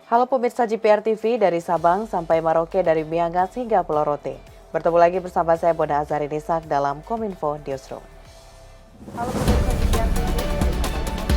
Halo pemirsa GPR TV dari Sabang sampai Merauke, dari Miangas hingga Pulau Rote. Bertemu lagi bersama saya Bona Azari Nisak dalam Kominfo Newsroom. Halo pemirsa GPR TV dari Sabang sampai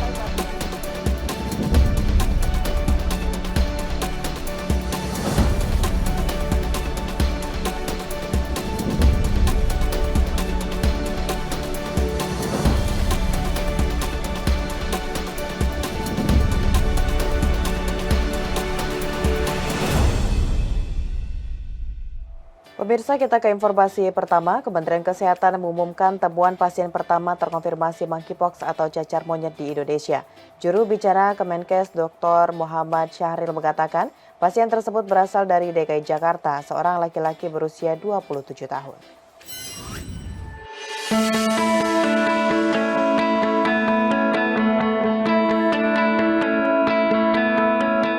Pemirsa, kita ke informasi pertama. Kementerian Kesehatan mengumumkan temuan pasien pertama terkonfirmasi monkeypox atau cacar monyet di Indonesia. Juru bicara Kemenkes Dr. Muhammad Syahril mengatakan pasien tersebut berasal dari DKI Jakarta, seorang laki-laki berusia 27 tahun.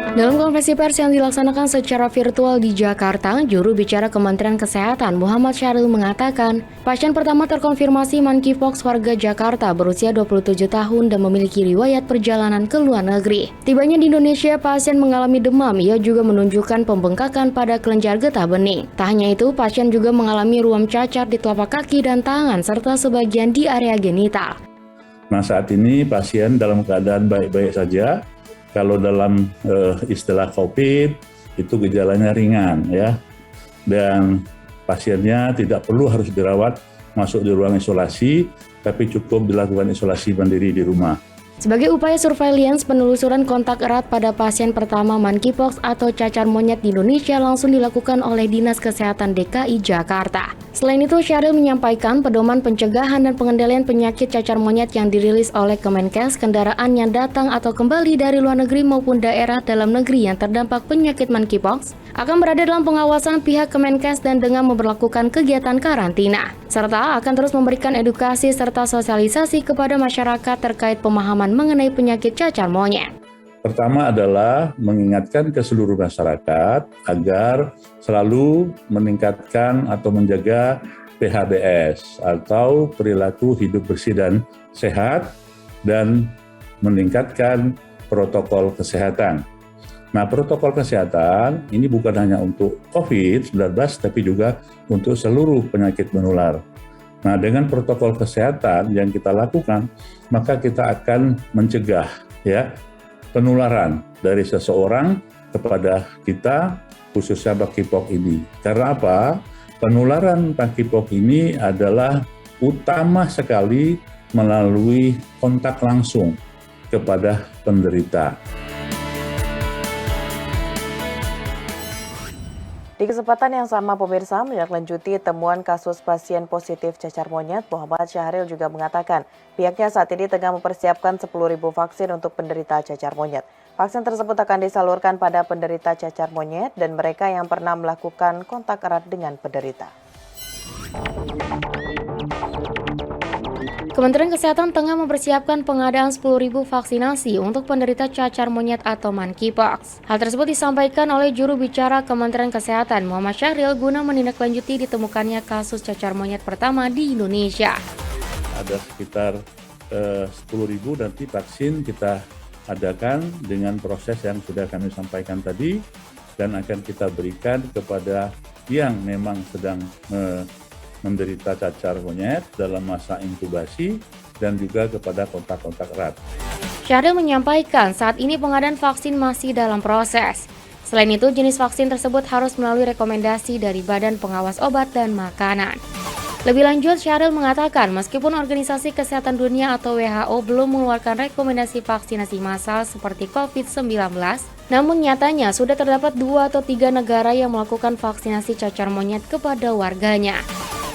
Dalam konferensi pers yang dilaksanakan secara virtual di Jakarta, juru bicara Kementerian Kesehatan Muhammad Syahril mengatakan, pasien pertama terkonfirmasi monkeypox warga Jakarta berusia 27 tahun dan memiliki riwayat perjalanan ke luar negeri. Tibanya di Indonesia, pasien mengalami demam, ia juga menunjukkan pembengkakan pada kelenjar getah bening. Tak hanya itu, pasien juga mengalami ruam cacar di telapak kaki dan tangan, serta sebagian di area genital. Nah, saat ini pasien dalam keadaan baik-baik saja. Kalau dalam istilah COVID itu gejalanya ringan ya, dan pasiennya tidak perlu harus dirawat masuk di ruang isolasi, tapi cukup dilakukan isolasi mandiri di rumah. Sebagai upaya surveillance, penelusuran kontak erat pada pasien pertama monkeypox atau cacar monyet di Indonesia langsung dilakukan oleh Dinas Kesehatan DKI Jakarta. Selain itu, Syahril menyampaikan pedoman pencegahan dan pengendalian penyakit cacar monyet yang dirilis oleh Kemenkes, kendaraan yang datang atau kembali dari luar negeri maupun daerah dalam negeri yang terdampak penyakit monkeypox akan berada dalam pengawasan pihak Kemenkes dan dengan memperlakukan kegiatan karantina, serta akan terus memberikan edukasi serta sosialisasi kepada masyarakat terkait pemahaman mengenai penyakit cacar monyet. Pertama adalah mengingatkan ke seluruh masyarakat agar selalu meningkatkan atau menjaga PHBS atau perilaku hidup bersih dan sehat, dan meningkatkan protokol kesehatan. Nah, protokol kesehatan ini bukan hanya untuk COVID-19 tapi juga untuk seluruh penyakit menular. Nah, dengan protokol kesehatan yang kita lakukan, maka kita akan mencegah ya penularan dari seseorang kepada kita, khususnya monkeypox ini. Karena apa? Penularan monkeypox ini adalah utama sekali melalui kontak langsung kepada penderita. Di kesempatan yang sama, pemirsa, menindaklanjuti temuan kasus pasien positif cacar monyet, Muhammad Syahril juga mengatakan pihaknya saat ini tengah mempersiapkan 10.000 vaksin untuk penderita cacar monyet. Vaksin tersebut akan disalurkan pada penderita cacar monyet dan mereka yang pernah melakukan kontak erat dengan penderita. Kementerian Kesehatan tengah mempersiapkan pengadaan 10.000 vaksinasi untuk penderita cacar monyet atau monkeypox. Hal tersebut disampaikan oleh juru bicara Kementerian Kesehatan Muhammad Syahril guna menindaklanjuti ditemukannya kasus cacar monyet pertama di Indonesia. Ada sekitar 10.000 nanti vaksin kita adakan dengan proses yang sudah kami sampaikan tadi, dan akan kita berikan kepada yang memang sedang menderita cacar monyet dalam masa inkubasi dan juga kepada kontak-kontak erat. Syahril menyampaikan saat ini pengadaan vaksin masih dalam proses. Selain itu, jenis vaksin tersebut harus melalui rekomendasi dari Badan Pengawas Obat dan Makanan. Lebih lanjut, Syahril mengatakan meskipun Organisasi Kesehatan Dunia atau WHO belum mengeluarkan rekomendasi vaksinasi massal seperti COVID-19, namun nyatanya sudah terdapat 2 atau 3 negara yang melakukan vaksinasi cacar monyet kepada warganya.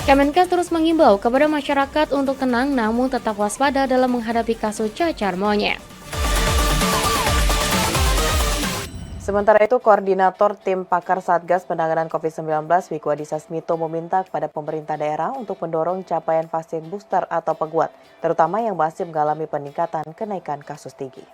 Kemenkes terus mengimbau kepada masyarakat untuk tenang namun tetap waspada dalam menghadapi kasus cacar monyet. Sementara itu, Koordinator Tim Pakar Satgas Penanganan COVID-19 Wiku Adhisa Smito meminta kepada pemerintah daerah untuk mendorong capaian vaksin booster atau penguat, terutama yang masih mengalami peningkatan kenaikan kasus tinggi.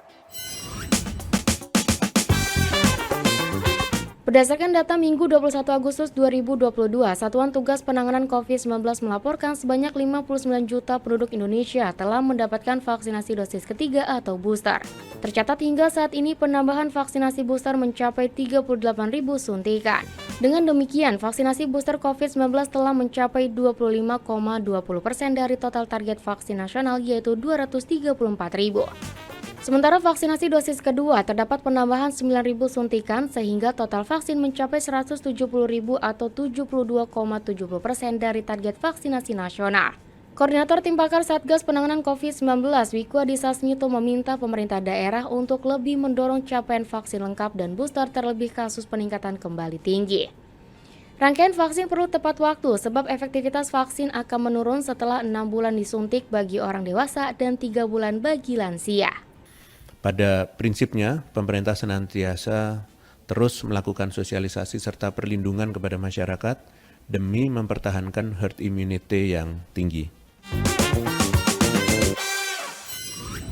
Berdasarkan data Minggu 21 Agustus 2022, Satuan Tugas Penanganan COVID-19 melaporkan sebanyak 59 juta penduduk Indonesia telah mendapatkan vaksinasi dosis ketiga atau booster. Tercatat hingga saat ini penambahan vaksinasi booster mencapai 38.000 suntikan. Dengan demikian, vaksinasi booster COVID-19 telah mencapai 25,20% dari total target vaksin nasional yaitu 234.000. Sementara vaksinasi dosis kedua terdapat penambahan 9.000 suntikan sehingga total vaksin mencapai 170.000 atau 72,70% dari target vaksinasi nasional. Koordinator Tim Pakar Satgas Penanganan COVID-19 Wiku Adhisa Smito meminta pemerintah daerah untuk lebih mendorong capaian vaksin lengkap dan booster terlebih kasus peningkatan kembali tinggi. Rangkaian vaksin perlu tepat waktu sebab efektivitas vaksin akan menurun setelah 6 bulan disuntik bagi orang dewasa dan 3 bulan bagi lansia. Pada prinsipnya, pemerintah senantiasa terus melakukan sosialisasi serta perlindungan kepada masyarakat demi mempertahankan herd immunity yang tinggi.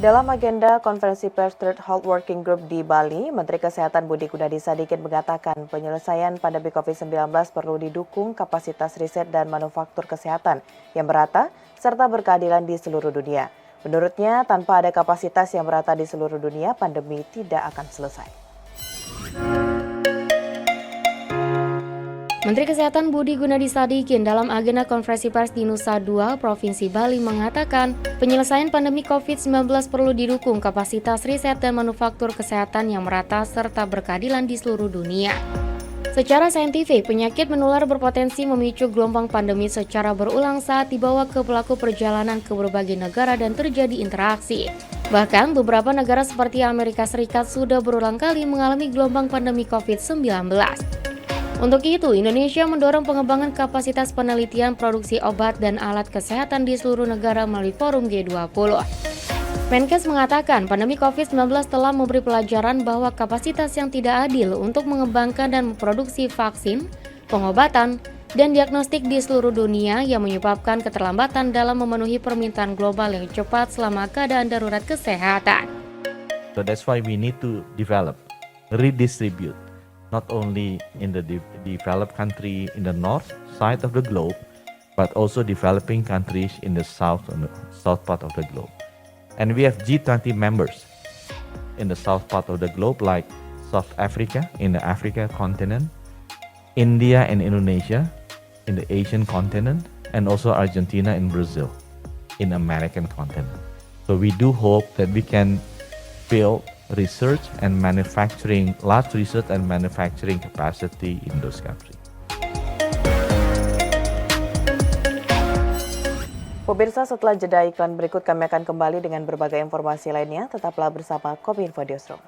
Dalam agenda konferensi pers Third Health Working Group di Bali, Menteri Kesehatan Budi Gunadi Sadikin mengatakan penyelesaian pandemi COVID-19 perlu didukung kapasitas riset dan manufaktur kesehatan yang merata serta berkeadilan di seluruh dunia. Menurutnya, tanpa ada kapasitas yang merata di seluruh dunia, pandemi tidak akan selesai. Menteri Kesehatan Budi Gunadi Sadikin dalam agenda konferensi pers di Nusa Dua, Provinsi Bali mengatakan penyelesaian pandemi COVID-19 perlu didukung kapasitas riset dan manufaktur kesehatan yang merata serta berkeadilan di seluruh dunia. Secara saintifik, penyakit menular berpotensi memicu gelombang pandemi secara berulang saat dibawa ke pelaku perjalanan ke berbagai negara dan terjadi interaksi. Bahkan beberapa negara seperti Amerika Serikat sudah berulang kali mengalami gelombang pandemi COVID-19. Untuk itu, Indonesia mendorong pengembangan kapasitas penelitian produksi obat dan alat kesehatan di seluruh negara melalui forum G20. Menkes mengatakan pandemi COVID-19 telah memberi pelajaran bahwa kapasitas yang tidak adil untuk mengembangkan dan memproduksi vaksin, pengobatan, dan diagnostik di seluruh dunia yang menyebabkan keterlambatan dalam memenuhi permintaan global yang cepat selama keadaan darurat kesehatan. So that's why we need to develop, redistribute, not only in the developed country in the north side of the globe, but also developing countries in the south part of the globe. And we have G20 members in the south part of the globe like South Africa in the Africa continent, India and Indonesia in the Asian continent, and also Argentina and Brazil in the American continent. So we do hope that we can build research and manufacturing, large research and manufacturing capacity in those countries. Pemirsa, setelah jeda iklan berikut kami akan kembali dengan berbagai informasi lainnya. Tetaplah bersama Kominfo Newsroom.